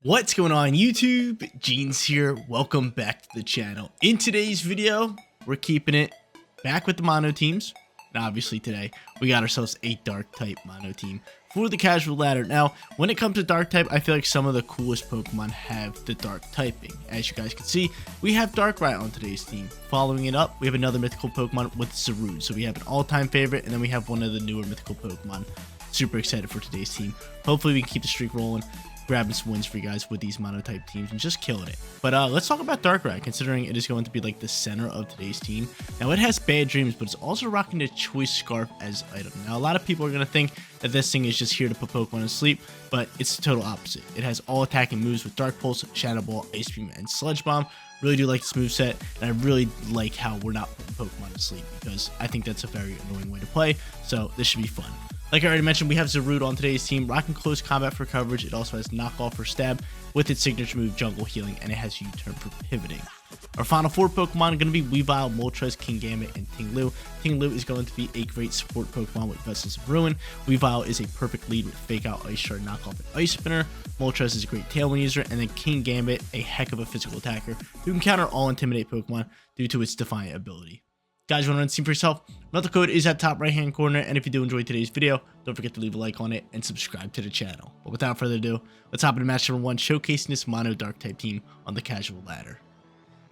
What's going on YouTube? Jeans here. Welcome back to the channel. In today's video, we're keeping it back with the mono teams. And obviously today, we got ourselves a dark type mono team for the casual ladder. Now, when it comes to dark type, I feel like some of the coolest Pokemon have the dark typing. As you guys can see, we have Darkrai on today's team. Following it up, we have another mythical Pokemon with ZARUDE. So we have an all-time favorite, and then we have one of the newer mythical Pokemon. Super excited for today's team. Hopefully we can keep the streak rolling, grabbing some wins for you guys with these monotype teams and just killing it. But let's talk about Darkrai, considering it is going to be like the center of today's team. Now, it has Bad Dreams, but it's also rocking the Choice Scarf as item. Now, a lot of people are going to think that this thing is just here to put Pokemon to sleep, but it's the total opposite. It has all attacking moves with Dark Pulse, Shadow Ball, Ice Beam, and Sludge Bomb. Really do like this moveset, and I really like how we're not putting Pokemon to sleep, because I think that's a very annoying way to play, so this should be fun. Like I already mentioned, we have ZARUDE on today's team, rocking close combat for coverage. It also has knockoff for stab with its signature move Jungle Healing, and it has U-turn for pivoting. Our final four Pokemon are going to be Weavile, Moltres, Kingambit, and Ting-Lu. Ting-Lu is going to be a great support Pokemon with Vessels of Ruin. Weavile is a perfect lead with Fake Out, Ice Shard, Knockoff, and Ice Spinner. Moltres is a great Tailwind user, and then Kingambit, a heck of a physical attacker who can counter all Intimidate Pokemon due to its Defiant ability. Guys, you want to run the team for yourself? Another code is at top right hand corner, and if you do enjoy today's video, don't forget to leave a like on it and subscribe to the channel. But without further ado, let's hop into match number 1, showcasing this mono dark type team on the casual ladder.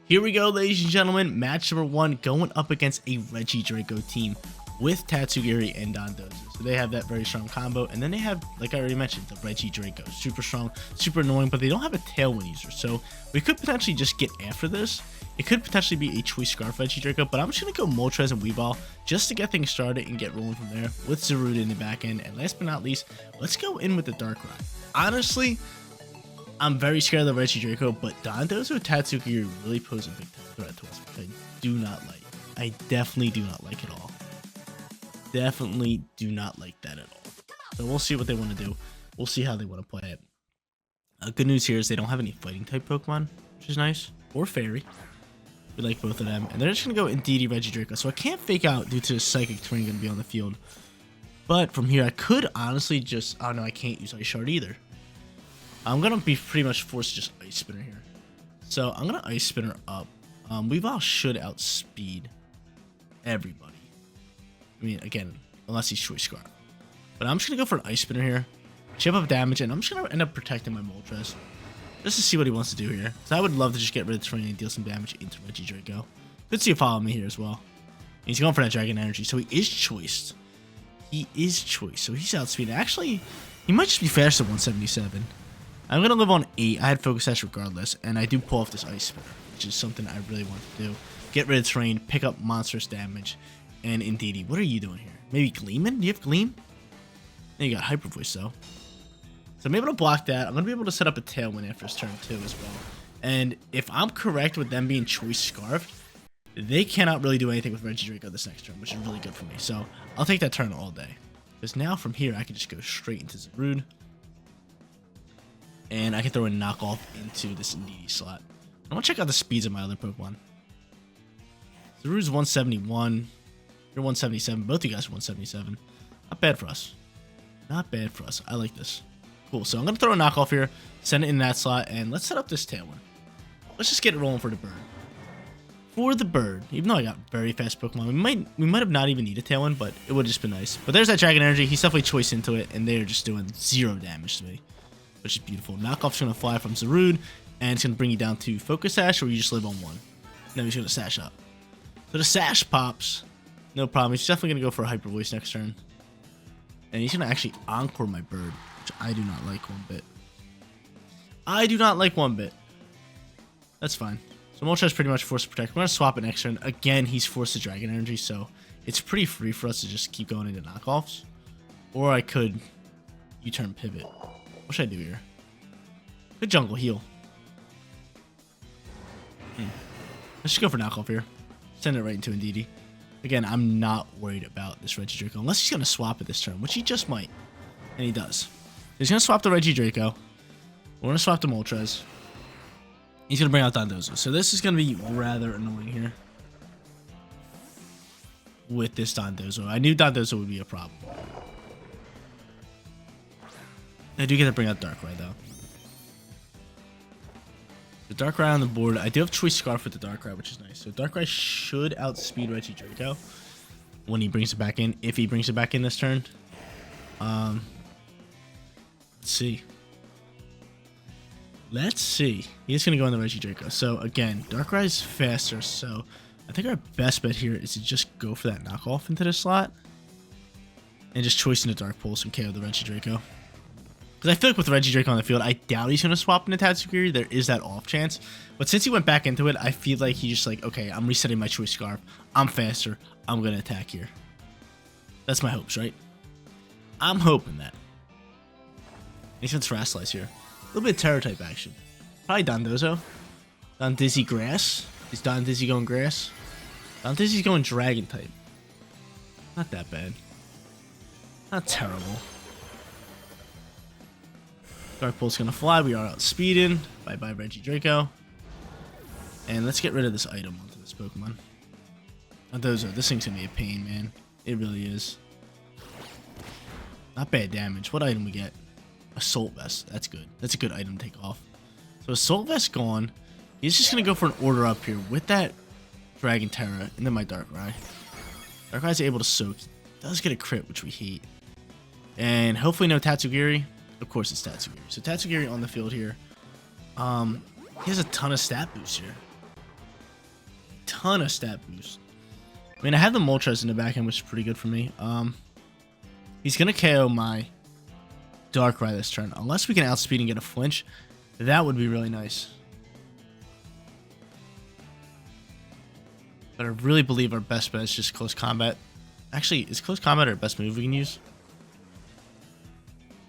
Here we go, ladies and gentlemen. Match number 1 going up against a Regidrago team with Tatsugiri and Dondozo. So they have that very strong combo, and then they have, like I already mentioned, the Regidrago. Super strong, super annoying, but they don't have a Tailwind user, so we could potentially just get after this. It could potentially be a Choice Scarf Regidrago, but I'm just going to go Moltres and Weavile just to get things started and get rolling from there with ZARUDE in the back end. And last but not least, let's go in with the Darkrai. Honestly, I'm very scared of the Regidrago, but Dondozo Tatsugiri really pose a big threat to us, which I do not like. I definitely do not like it all. Definitely do not like that at all. So we'll see what they want to do. We'll see how they want to play it. Good news here is they don't have any fighting type Pokemon, which is nice. Or Fairy. We like both of them. And they're just going to go Indeedee Regidrago. So I can't Fake Out due to the Psychic Terrain going to be on the field. But from here, I could honestly just... Oh, no, I can't use Ice Shard either. I'm going to be pretty much forced to just Ice Spinner here. So I'm going to Ice Spinner up. Weavile should outspeed everybody. I mean, again, unless he's Choice Scarf. But I'm just going to go for an Ice Spinner here. Chip up damage, and I'm just going to end up protecting my Moltres. Just to see what he wants to do here. So I would love to just get rid of the terrain and deal some damage into Regidrago. Could see a follow me here as well. And he's going for that Dragon Energy, so he is choiced. He is choiced, so he's outspeeded. Actually, he might just be faster than 177. I'm going to live on 8. I had Focus Sash regardless, and I do pull off this Ice Spinner, which is something I really want to do. Get rid of terrain, pick up monstrous damage, and Indeedee. What are you doing here? Maybe Gleamin'? Do you have Gleam? Then you got Hyper Voice, though. So I'm able to block that. I'm going to be able to set up a Tailwind after his turn 2 as well. And if I'm correct with them being Choice Scarfed, they cannot really do anything with Regidrago this next turn, which is really good for me. So I'll take that turn all day. Because now from here, I can just go straight into ZARUDE. And I can throw a knockoff into this Indeedee slot. I want to check out the speeds of my other Pokemon. ZARUDE's 171. You're 177. Both of you guys are 177. Not bad for us. Not bad for us. I like this. Cool, so I'm going to throw a knockoff here, send it in that slot, and let's set up this Tailwind. Let's just get it rolling for the bird. For the bird, even though I got very fast Pokemon, we might have not even needed a Tailwind, but it would have just been nice. But there's that Dragon Energy. He's definitely choice into it, and they are just doing 0 damage to me, which is beautiful. Knockoff's going to fly from ZARUDE, and it's going to bring you down to Focus Sash, or you just live on 1. No, he's going to Sash up. So the Sash pops. No problem. He's definitely going to go for a Hyper Voice next turn. And he's going to actually Encore my bird, which I do not like one bit. I do not like one bit. That's fine. So Moltres pretty much forced to protect. We're going to swap it next turn. Again, he's forced to Dragon Energy, so it's pretty free for us to just keep going into knockoffs. Or I could U-turn pivot. What should I do here? Good Jungle Heal. Let's just go for knockoff here. Send it right into Indeedee. Again, I'm not worried about this Regidrago, unless he's going to swap it this turn, which he just might. And he does. He's going to swap the Regidrago. We're going to swap the Moltres. He's going to bring out Dondozo. So this is going to be rather annoying here with this Dondozo. I knew Dondozo would be a problem. I do get to bring out Darkrai, though. The Darkrai on the board. I do have Choice Scarf with the Darkrai, which is nice. So Darkrai should outspeed Regidrago when he brings it back in. If he brings it back in this turn. Let's see. Let's see. He's going to go on the Regidrago. So again, Darkrai is faster. So I think our best bet here is to just go for that knockoff into the slot. And just choice into Dark Pulse and KO the Regidrago. Because I feel like with Regidrago on the field, I doubt he's going to swap into Tatsugiri. There is that off chance. But since he went back into it, I feel like he's just like, okay, I'm resetting my Choice Scarf. I'm faster. I'm going to attack here. That's my hopes, right? I'm hoping that. Makes sense for Terrasilize here. A little bit of Terror type action. Probably Dondozo. Don Dizzy Grass. Is Don Dizzy going Grass? Don Dizzy's going Dragon type. Not that bad. Not terrible. Dark Pulse gonna fly. We are outspeeding. Bye bye Regidrago. And let's get rid of this item onto this Pokemon. Dondozo, this thing's gonna be a pain, man. It really is. Not bad damage. What item we get? Assault Vest. That's good. That's a good item to take off. So Assault Vest gone. He's just gonna go for an order up here with that Dragon Terra and then my Darkrai. Darkrai's able to soak. Does get a crit, which we hate. And hopefully no Tatsugiri. Of course it's Tatsugiri. So Tatsugiri on the field here. He has a ton of stat boost here. Ton of stat boost. I mean, I have the Moltres in the back end, which is pretty good for me. He's gonna KO my Darkrai this turn. Unless we can outspeed and get a flinch, that would be really nice. But I really believe our best bet is just close combat. Actually, is close combat our best move we can use?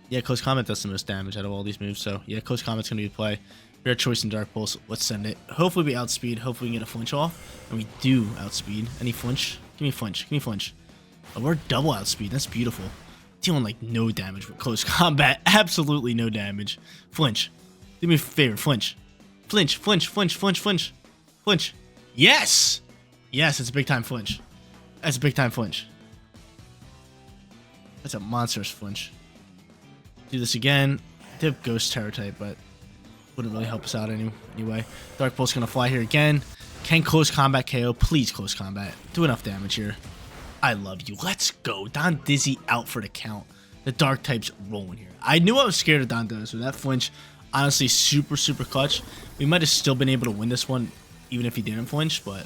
Yeah, close combat does the most damage out of all these moves. So yeah, close combat's gonna be the play. We are choice in Dark Pulse. Let's send it. Hopefully we outspeed. Hopefully we can get a flinch off. And we do outspeed. Any flinch? Give me flinch. Give me flinch. Oh, we're double outspeed. That's beautiful. Dealing like no damage with close combat. Absolutely no damage. Flinch. Do me a favor. Flinch. Flinch. Flinch. Flinch. Flinch. Flinch. Flinch. Yes! Yes, it's a big time flinch. That's a big time flinch. That's a monstrous flinch. Do this again. Dip Ghost Terror type, but wouldn't really help us out anyway. Dark Pulse gonna fly here again. Can close combat KO? Please close combat. Do enough damage here. I love you. Let's go. Don Dizzy out for the count. The Dark type's rolling here. I knew I was scared of Dondozo, so that flinch, honestly, super, super clutch. We might have still been able to win this one, even if he didn't flinch, but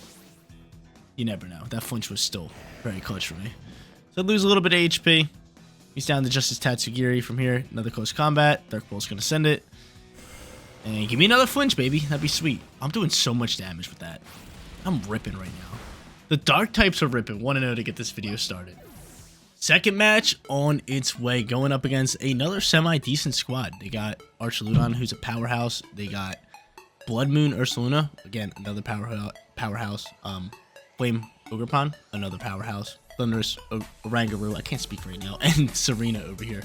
you never know. That flinch was still very clutch for me. So I lose a little bit of HP. He's down to just his Tatsugiri from here. Another close combat. Dark Pulse gonna send it. And give me another flinch, baby. That'd be sweet. I'm doing so much damage with that. I'm ripping right now. The Dark types are ripping. 1-0 to get this video started. Second match on its way. Going up against another semi-decent squad. They got Archaludon, who's a powerhouse. They got Blood Moon Ursaluna. Again, another powerhouse. Flame Ogerpon, another powerhouse. Thunderous Oranguru, I can't speak right now, and Serena over here.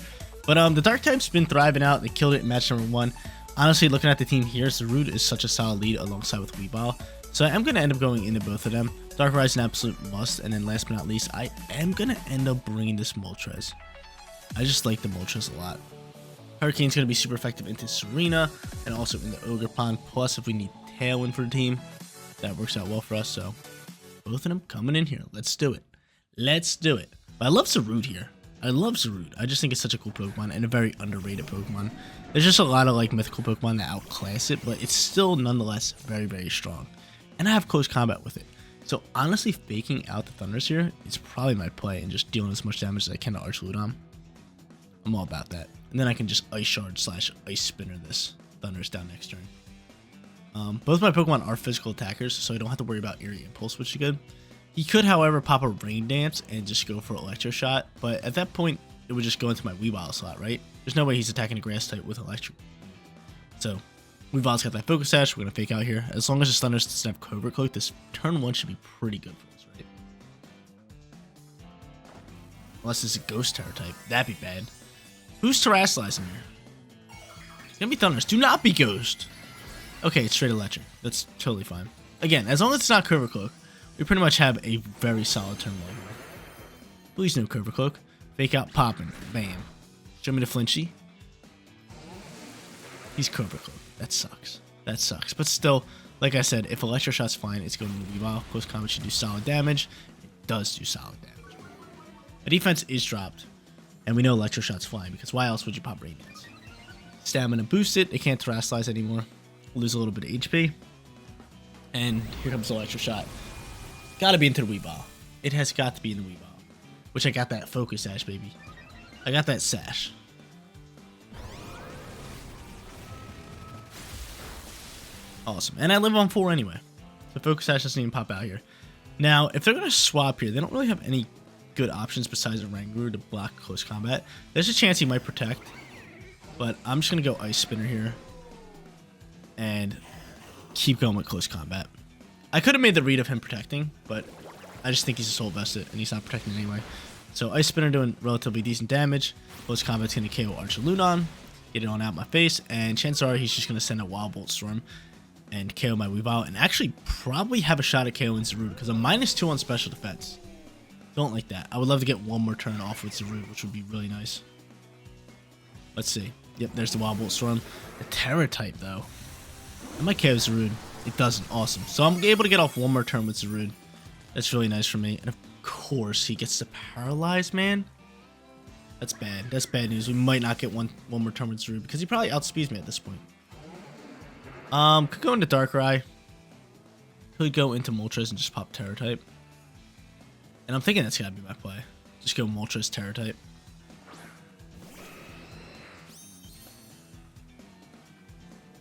But the Dark type's been thriving out. They killed it in match number 1. Honestly, looking at the team here, ZARUDE is such a solid lead alongside with Weavile. So I'm going to end up going into both of them. Darkrai is an absolute must. And then last but not least, I am going to end up bringing this Moltres. I just like the Moltres a lot. Hurricane's going to be super effective into Serena and also in the Ogerpon. Plus, if we need Tailwind for the team, that works out well for us. So both of them coming in here. Let's do it. Let's do it. But I love ZARUDE here. I love ZARUDE. I just think it's such a cool Pokemon and a very underrated Pokemon. There's just a lot of like mythical Pokemon that outclass it, but it's still nonetheless very, very strong. And I have close combat with it. So honestly, faking out the Thunders here is probably my play and just dealing as much damage as I can to Archaludon. I'm all about that. And then I can just Ice Shard / Ice Spinner this Thunders down next turn. Both my Pokemon are physical attackers, so I don't have to worry about Eerie Impulse, which is good. He could, however, pop a Rain Dance and just go for Electro Shot, but at that point, it would just go into my Weavile slot, right? There's no way he's attacking a Grass type with Electric. So, Weavile's got that Focus Sash. We're going to fake out here. As long as the Thunders doesn't have Covert Cloak, this turn 1 should be pretty good for us, right? Unless it's a Ghost Terror type. That'd be bad. Who's Terrasilizing here? It's going to be Thunders. Do not be Ghost. Okay, it's straight Electric. That's totally fine. Again, as long as it's not Covert Cloak, we pretty much have a very solid turn one here. Please no Covert Cloak. Fake out popping. Bam. Show me the flinchy. He's Covert Cloak. That sucks. That sucks. But still, like I said, if Electro Shot's fine, it's going to be Weavile. Close combat should do solid damage. It does do solid damage. The defense is dropped. And we know Electro Shot's fine, because why else would you pop Radiance? Stamina boosted. It can't Terrasilize anymore. Lose a little bit of HP. And here comes the Electro Shot. Gotta be into the Weavile. It has got to be in the Weavile. Which I got that Focus Sash, baby. I got that Sash. Awesome. And I live on 4 anyway. So Focus Sash doesn't even pop out here. Now, if they're going to swap here, they don't really have any good options besides a Rangaroo to block close combat. There's a chance he might protect. But I'm just going to go Ice Spinner here. And keep going with close combat. I could have made the read of him protecting, but I just think he's a Soul Vested and he's not protecting anyway. So Ice Spinner doing relatively decent damage. Close combat's going to KO Archlunon. Get it on out my face. And chances are he's just going to send a Wild Bolt Storm and KO my Weavile, and actually probably have a shot at KOing ZARUDE, because I'm -2 on special defense. Don't like that. I would love to get one more turn off with ZARUDE, which would be really nice. Let's see. Yep, there's the Wild Bolt Storm. The Terra type, though. I might KO ZARUDE. It doesn't. Awesome. So I'm able to get off one more turn with ZARUDE. That's really nice for me. And of course, he gets to Paralyze, man. That's bad. That's bad news. We might not get one more turn with ZARUDE, because he probably outspeeds me at this point. Could go into Darkrai. Could go into Moltres and just pop Terra type. And I'm thinking that's gotta be my play. Just go Moltres Terra type.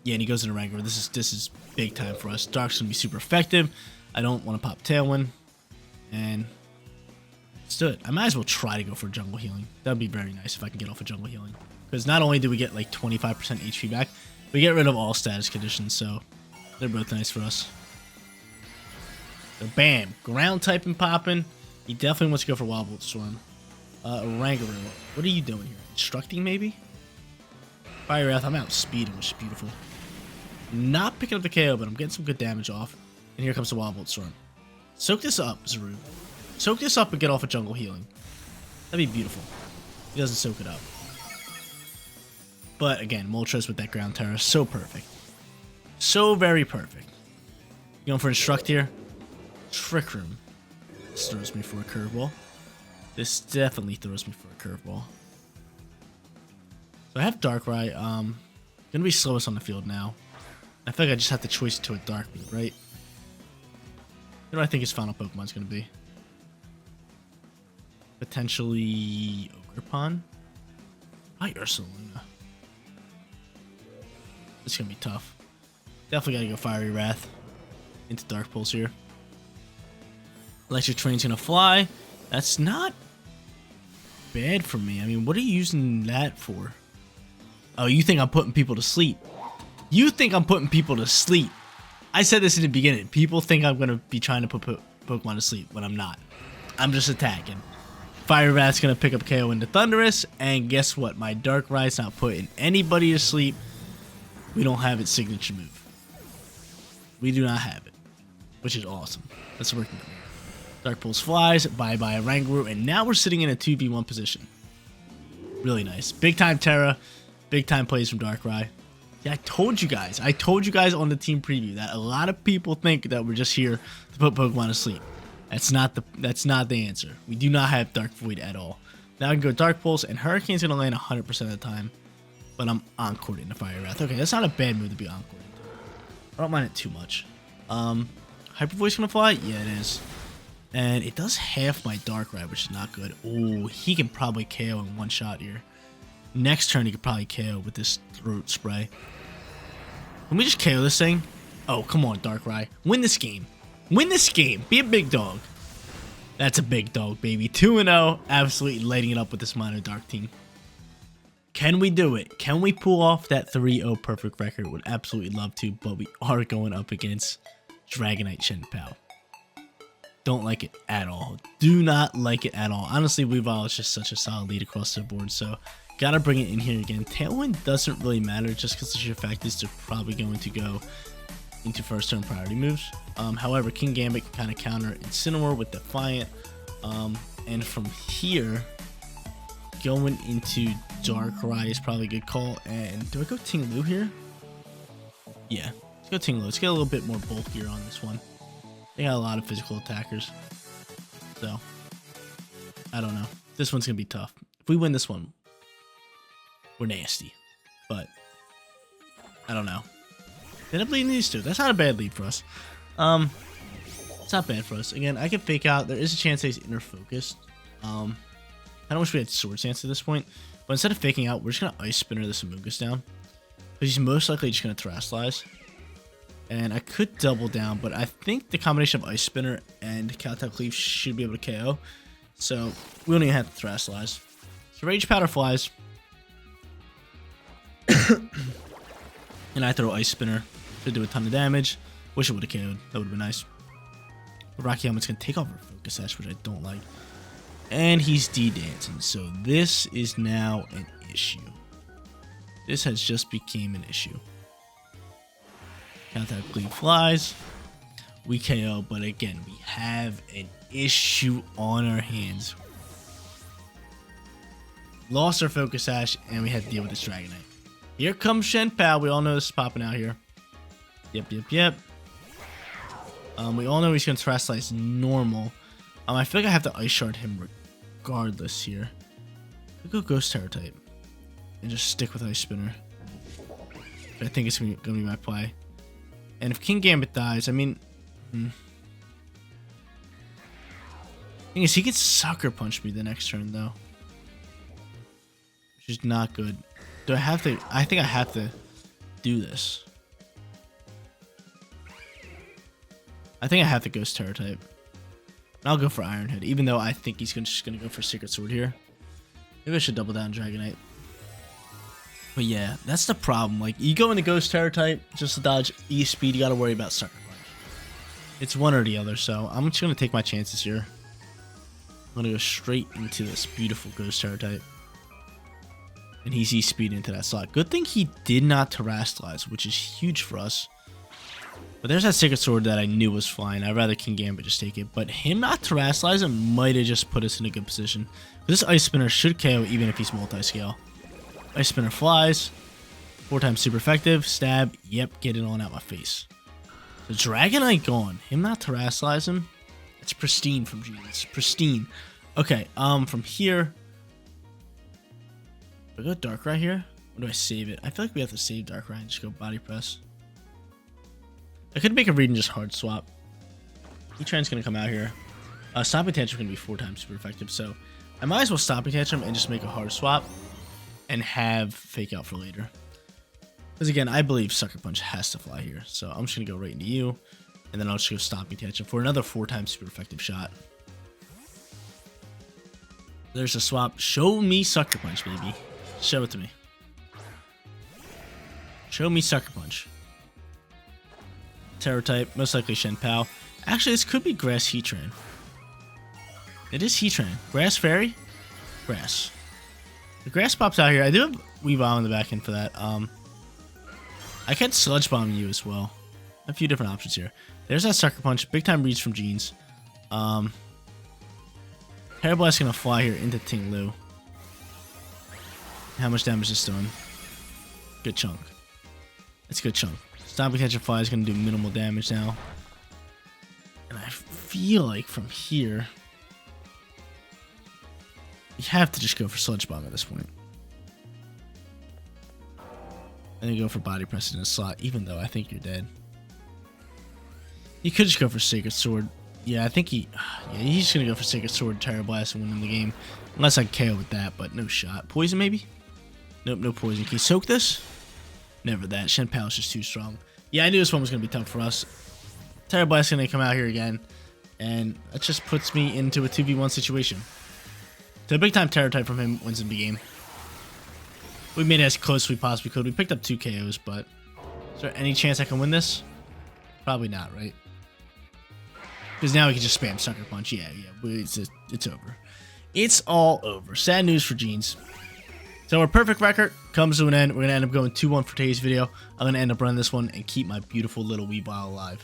Yeah, and he goes into Rangaroo. This is big time for us. Dark's gonna be super effective. I don't want to pop Tailwind. And let's do it. I might as well try to go for Jungle Healing. That'd be very nice if I can get off of Jungle Healing. Because not only do we get like 25% HP back, we get rid of all status conditions, so they're both nice for us. So bam, ground typing popping. He definitely wants to go for Wild Bolt Storm. Rangaroo, what are you doing here? Instructing maybe? Fire Wrath, I'm out speeding, which is beautiful. Not picking up the KO, but I'm getting some good damage off. And here comes the Wild Bolt Storm. Soak this up, ZARUDE. Soak this up and get off of Jungle Healing. That'd be beautiful. He doesn't soak it up. But again, Moltres with that Ground Terror, so perfect. So very perfect. Going for Instruct here. Trick Room. This throws me for a curveball. This definitely throws me for a curveball. So I have Darkrai. Gonna be slowest on the field now. I feel like I just have to choice it to a Dark Beat, right? What do I think his final Pokemon's gonna be? Potentially Ogerpon? Hi, Ursaluna. It's gonna be tough. Definitely gotta go Fiery Wrath into Dark Pulse here. Electric Train's gonna fly. That's not bad for me. I mean, what are you using that for? Oh, you think I'm putting people to sleep? You think I'm putting people to sleep? I said this in the beginning. People think I'm gonna be trying to put Pokemon to sleep when I'm not. I'm just attacking. Fire Wrath's gonna pick up KO into Thundurus, and guess what? My Darkrai's not putting anybody to sleep. We don't have its signature move. We do not have it, which is awesome. That's working great. Dark Pulse flies, bye-bye Rangaroo, and now we're sitting in a 2v1 position. Really nice. Big-time Terra, big-time plays from Darkrai. Yeah, I told you guys on the team preview that a lot of people think that we're just here to put Pokemon to sleep. That's not the answer. We do not have Dark Void at all. Now I can go Dark Pulse, and Hurricane's going to land 100% of the time. But I'm Encored into Fire Wrath. Okay, that's not a bad move to be Encored into. I don't mind it too much. Hyper Voice going to fly? Yeah, it is. And it does half my Darkrai, which is not good. Oh, he can probably KO in one shot here. Next turn, he could probably KO with this Throat Spray. Can we just KO this thing? Oh, come on, Darkrai. Win this game. Win this game. Be a big dog. That's a big dog, baby. 2-0. Absolutely lighting it up with this Mono Dark team. Can we do it? Can we pull off that 3-0 perfect record? Would absolutely love to, but we are going up against Dragonite Shenpao. Don't like it at all. Do not like it at all. Honestly, Weavile is just such a solid lead across the board, so gotta bring it in here again. Tailwind doesn't really matter just because the sheer fact is they're probably going to go into first turn priority moves. However, King Gambit can kind of counter Incineroar with Defiant. And from here, going into Darkrai is probably a good call. And do I go Ting Lu here? Yeah, Let's go Ting Lu. Let's get a little bit more bulkier on this one. They got a lot of physical attackers. So, I don't know. This one's going to be tough. If we win this one, we're nasty. But, I don't know. End up leading these two. That's not a bad lead for us. It's not bad for us. Again, I can fake out. There is a chance that he's inner focused. I don't wish we had Sword Stance at this point. But instead of faking out, we're just going to Ice Spinner this Amoonguss down. Because he's most likely just going to Terastallize. And I could double down, but I think the combination of Ice Spinner and Kowtow Cleave should be able to KO. So we don't even have to Terastallize. So Rage Powder flies. And I throw Ice Spinner. Should do a ton of damage. Wish it would have KO'd. That would have been nice. But Rocky Helmet's going to take off our Focus Sash, which I don't like. And he's D-dancing. So this is now an issue. This has just became an issue. Kowtow Cleave flies. We KO, but again, we have an issue on our hands. Lost our Focus Sash, and we had to deal with this Dragonite. Here comes Shen Pao. We all know this is popping out here. Yep. We all know he's going to Terastallize normal. I feel like I have to Ice Shard him regardless here. I'll go Ghost Terror type. And just stick with Ice Spinner. But I think it's going to be my play. And if King Gambit dies, I mean... thing is, he could Sucker Punch me the next turn, though. Which is not good. Do I have to... I think I have to do this. I think I have to Ghost Terror type. I'll go for Iron Head, even though I think he's just going to go for Secret Sword here. Maybe I should double down Dragonite. But yeah, that's the problem. Like, you go into Ghost Terror type, just to dodge E-Speed, you got to worry about Sucker Punch. It's one or the other, so I'm just going to take my chances here. I'm going to go straight into this beautiful Ghost Terror type. And he's E-Speed into that slot. Good thing he did not Terastallize, which is huge for us. But there's that Secret Sword that I knew was flying. I'd rather King Gambit just take it. But him not Terastallizing might have just put us in a good position. This Ice Spinner should KO even if he's multi-scale. Ice Spinner flies. 4 times super effective. Stab. Yep, get it on out my face. The Dragonite gone. Him not Terastallizing. It's pristine from Genius. Pristine. Okay, from here. Do I go Darkrai here? Or do I save it? I feel like we have to save Darkrai and just go Body Press. I could make a read and just hard swap. Heatran's going to come out here. Stomping Tantrum going to be 4 times super effective, so I might as well Stomping Tantrum and just make a hard swap and have Fake Out for later. Because again, I believe Sucker Punch has to fly here, so I'm just going to go right into you, and then I'll just go Stomping Tantrum for another 4 times super effective shot. There's a swap. Show me Sucker Punch, baby. Show it to me. Show me Sucker Punch. Terror type, most likely Shen Pao. Actually, this could be Grass Heatran. It is Heatran. Grass Fairy? Grass. The Grass pops out here. I do have Weavile in the back end for that. I can Sludge Bomb you as well. A few different options here. There's that Sucker Punch. Big time reads from Jeans. Terra Blast gonna fly here into Ting Lu. How much damage is this doing? Good chunk. That's a good chunk. Stomping Tantrum Fly is going to do minimal damage now. And I feel like from here, you have to just go for Sludge Bomb at this point. And then go for Body Press in the slot, even though I think you're dead. You could just go for Sacred Sword. Yeah, I think he's just going to go for Sacred Sword, Terra Blast, and win the game. Unless I KO with that, but no shot. Poison, maybe? Nope, no poison. Can you soak this? Never that. Shen Pao is just too strong. Yeah, I knew this one was going to be tough for us. Terra Blast is going to come out here again. And that just puts me into a 2v1 situation. So a big time Terror type from him wins the game. We made it as close as we possibly could. We picked up 2 KOs, but is there any chance I can win this? Probably not, right? Because now we can just spam Sucker Punch. Yeah, it's over. It's all over. Sad news for Jeans. So our perfect record comes to an end. We're going to end up going 2-1 for today's video. I'm going to end up running this one and keep my beautiful little Weavile alive.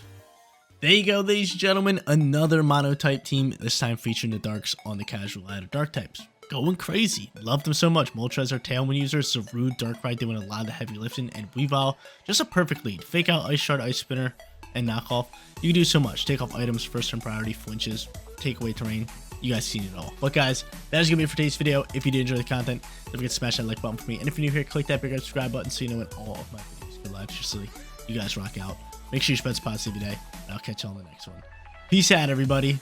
There you go, ladies and gentlemen. Another mono type team, this time featuring the Darks on the casual ladder. Dark types. going crazy. Love them so much. Moltres are Tailwind users. ZARUDE, DARKRAI doing a lot of the heavy lifting, and Weavile, just a perfect lead. Fake out Ice Shard, Ice Spinner, and knockoff. You can do so much. Take off items, first turn priority, flinches, take away terrain. You guys seen it all. But guys, that is gonna be it for today's video. If you did enjoy the content, don't forget to smash that like button for me. And if you're new here, click that big red subscribe button so you know when all of my videos go live. Seriously, you guys rock out. Make sure you spread positive today, and I'll catch you on the next one. Peace out, everybody.